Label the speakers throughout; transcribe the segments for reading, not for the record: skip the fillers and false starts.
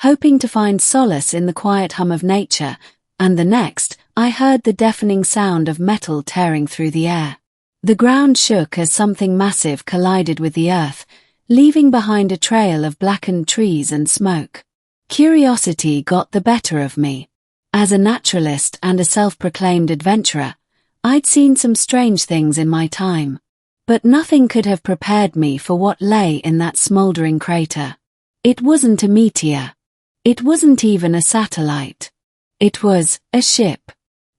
Speaker 1: hoping to find solace in the quiet hum of nature, and the next, I heard the deafening sound of metal tearing through the air. The ground shook as something massive collided with the earth, leaving behind a trail of blackened trees and smoke. Curiosity got the better of me. As a naturalist and a self-proclaimed adventurer, I'd seen some strange things in my time. But nothing could have prepared me for what lay in that smoldering crater. It wasn't a meteor. It wasn't even a satellite. It was a ship.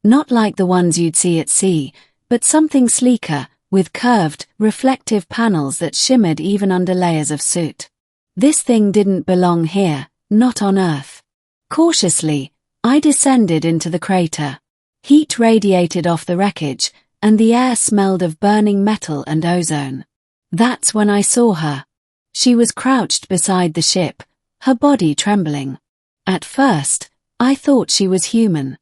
Speaker 1: Not like the ones you'd see at sea, but something sleeker, with curved, reflective panels that shimmered even under layers of soot. This thing didn't belong here, not on Earth. Cautiously, I descended into the crater. Heat radiated off the wreckage, and the air smelled of burning metal and ozone. That's when I saw her. She was crouched beside the ship, her body trembling. At first, I thought she was human.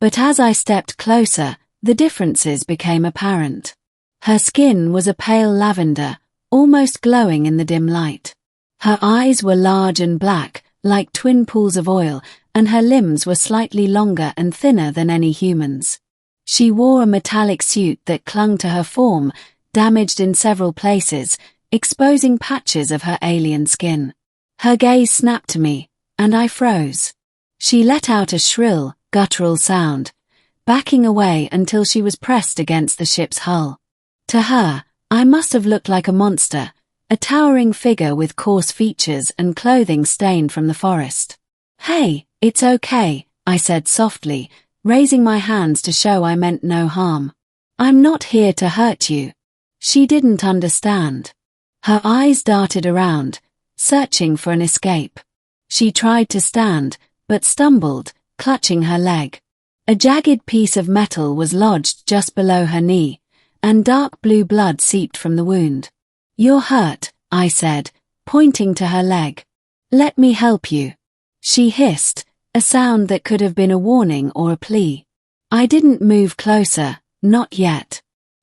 Speaker 1: But as I stepped closer, the differences became apparent. Her skin was a pale lavender, almost glowing in the dim light. Her eyes were large and black, like twin pools of oil, and her limbs were slightly longer and thinner than any human's. She wore a metallic suit that clung to her form, damaged in several places, exposing patches of her alien skin. Her gaze snapped to me, and I froze. She let out a shrill, guttural sound, backing away until she was pressed against the ship's hull. To her, I must have looked like a monster, a towering figure with coarse features and clothing stained from the forest. "Hey, it's okay," I said softly, raising my hands to show I meant no harm. "I'm not here to hurt you." She didn't understand. Her eyes darted around, searching for an escape. She tried to stand, but stumbled, clutching her leg. A jagged piece of metal was lodged just below her knee, and dark blue blood seeped from the wound. "You're hurt," I said, pointing to her leg. "Let me help you." She hissed, a sound that could have been a warning or a plea. I didn't move closer, not yet.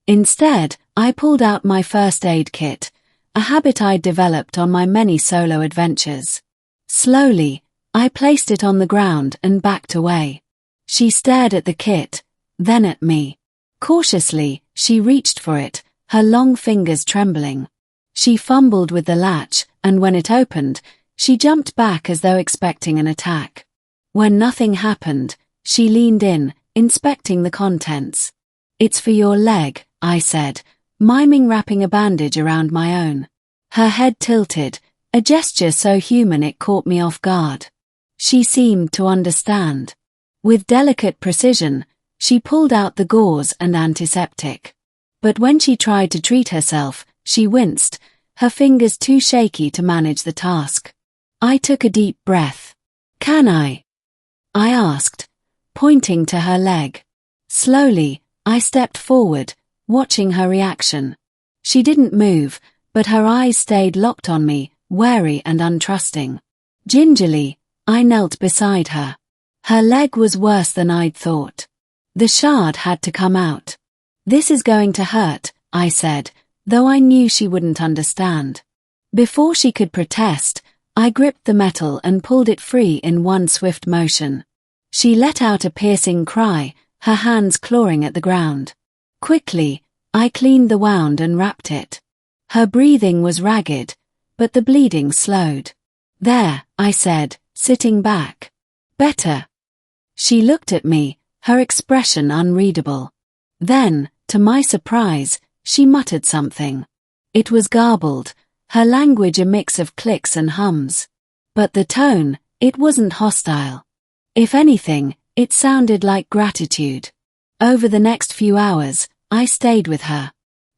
Speaker 1: Instead, I pulled out my first aid kit, a habit I'd developed on my many solo adventures. Slowly, I placed it on the ground and backed away. She stared at the kit, then at me. Cautiously, she reached for it, her long fingers trembling. She fumbled with the latch, and when it opened, she jumped back as though expecting an attack. When nothing happened, she leaned in, inspecting the contents. "It's for your leg," I said, miming wrapping a bandage around my own. Her head tilted, a gesture so human it caught me off guard. She seemed to understand. With delicate precision, she pulled out the gauze and antiseptic. But when she tried to treat herself, she winced, her fingers too shaky to manage the task. I took a deep breath. "Can I?" I asked, pointing to her leg. Slowly, I stepped forward, watching her reaction. She didn't move, but her eyes stayed locked on me, wary and untrusting. Gingerly, I knelt beside her. Her leg was worse than I'd thought. The shard had to come out. "This is going to hurt," I said, though I knew she wouldn't understand. Before she could protest, I gripped the metal and pulled it free in one swift motion. She let out a piercing cry, her hands clawing at the ground. Quickly, I cleaned the wound and wrapped it. Her breathing was ragged, but the bleeding slowed. "There," I said, sitting back. "Better." She looked at me, her expression unreadable. Then, to my surprise, she muttered something. It was garbled, her language a mix of clicks and hums. But the tone, it wasn't hostile. If anything, it sounded like gratitude. Over the next few hours, I stayed with her.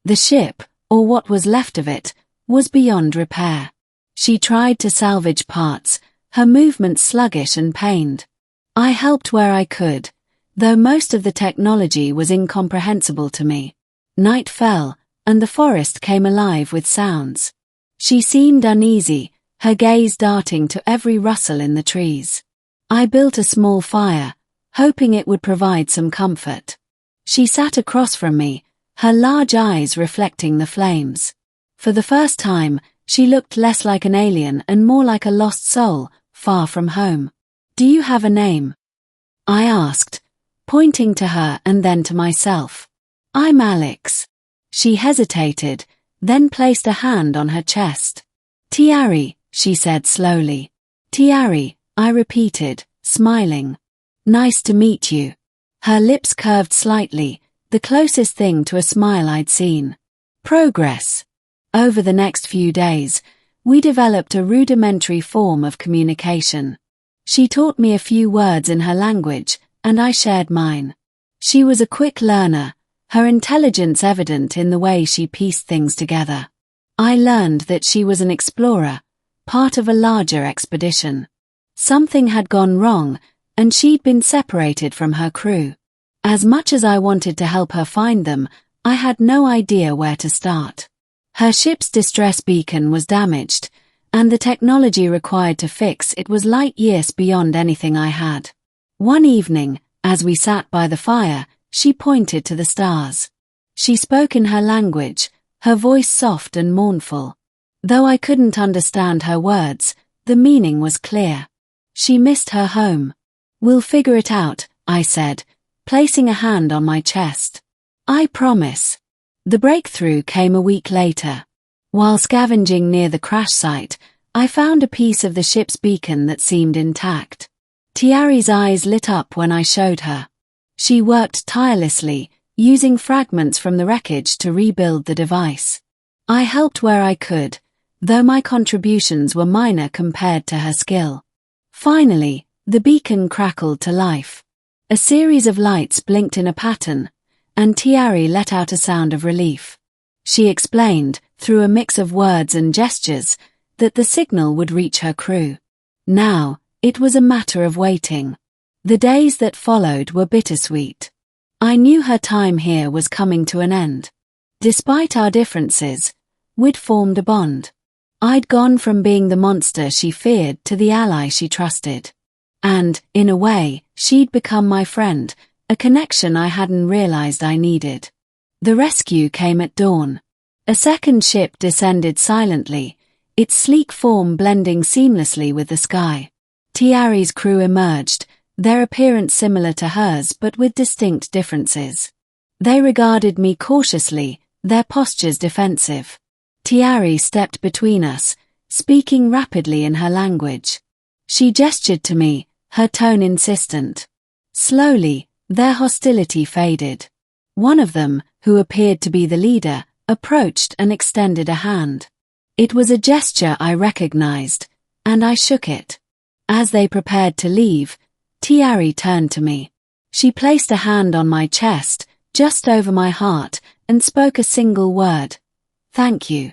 Speaker 1: The ship, or what was left of it, was beyond repair. She tried to salvage parts, her movements sluggish and pained. I helped where I could, though most of the technology was incomprehensible to me. Night fell, and the forest came alive with sounds. She seemed uneasy, her gaze darting to every rustle in the trees. I built a small fire, hoping it would provide some comfort. She sat across from me, her large eyes reflecting the flames. For the first time, she looked less like an alien and more like a lost soul, far from home. Do you have a name? I asked, pointing to her and then to myself. I'm Alex. She hesitated, then placed a hand on her chest. Tiari, she said slowly. Tiari, I repeated, smiling. Nice to meet you. Her lips curved slightly, the closest thing to a smile I'd seen. Progress. Over the next few days, we developed a rudimentary form of communication. She taught me a few words in her language, and I shared mine. She was a quick learner, her intelligence evident in the way she pieced things together. I learned that she was an explorer, part of a larger expedition. Something had gone wrong, and she'd been separated from her crew. As much as I wanted to help her find them, I had no idea where to start. Her ship's distress beacon was damaged, and the technology required to fix it was light years beyond anything I had. One evening, as we sat by the fire, she pointed to the stars. She spoke in her language, her voice soft and mournful. Though I couldn't understand her words, the meaning was clear. She missed her home. We'll figure it out, I said, placing a hand on my chest. I promise. The breakthrough came a week later. While scavenging near the crash site, I found a piece of the ship's beacon that seemed intact. Tiari's eyes lit up when I showed her. She worked tirelessly, using fragments from the wreckage to rebuild the device. I helped where I could, though my contributions were minor compared to her skill. Finally, the beacon crackled to life. A series of lights blinked in a pattern, and Tiari let out a sound of relief. She explained, through a mix of words and gestures, that the signal would reach her crew. Now, it was a matter of waiting. The days that followed were bittersweet. I knew her time here was coming to an end. Despite our differences, we'd formed a bond. I'd gone from being the monster she feared to the ally she trusted. And, in a way, she'd become my friend, a connection I hadn't realized I needed. The rescue came at dawn. A second ship descended silently, its sleek form blending seamlessly with the sky. Tiari's crew emerged, their appearance similar to hers but with distinct differences. They regarded me cautiously, their postures defensive. Tiari stepped between us, speaking rapidly in her language. She gestured to me, her tone insistent. Slowly, their hostility faded. One of them, who appeared to be the leader, approached and extended a hand. It was a gesture I recognized, and I shook it. As they prepared to leave, Tiari turned to me. She placed a hand on my chest, just over my heart, and spoke a single word. Thank you.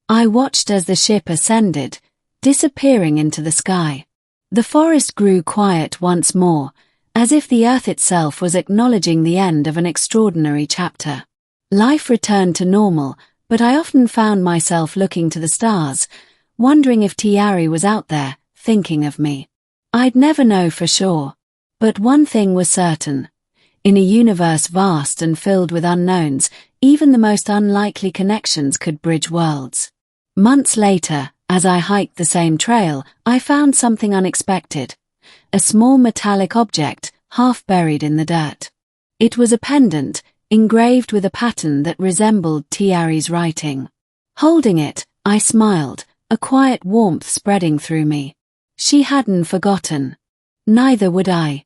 Speaker 1: I watched as the ship ascended, disappearing into the sky. The forest grew quiet once more, as if the earth itself was acknowledging the end of an extraordinary chapter. Life returned to normal, but I often found myself looking to the stars, wondering if Tiari was out there, thinking of me. I'd never know for sure. But one thing was certain. In a universe vast and filled with unknowns, even the most unlikely connections could bridge worlds. Months later, as I hiked the same trail, I found something unexpected. A small metallic object, half buried in the dirt. It was a pendant, engraved with a pattern that resembled Tiari's writing. Holding it, I smiled, a quiet warmth spreading through me. She hadn't forgotten. Neither would I.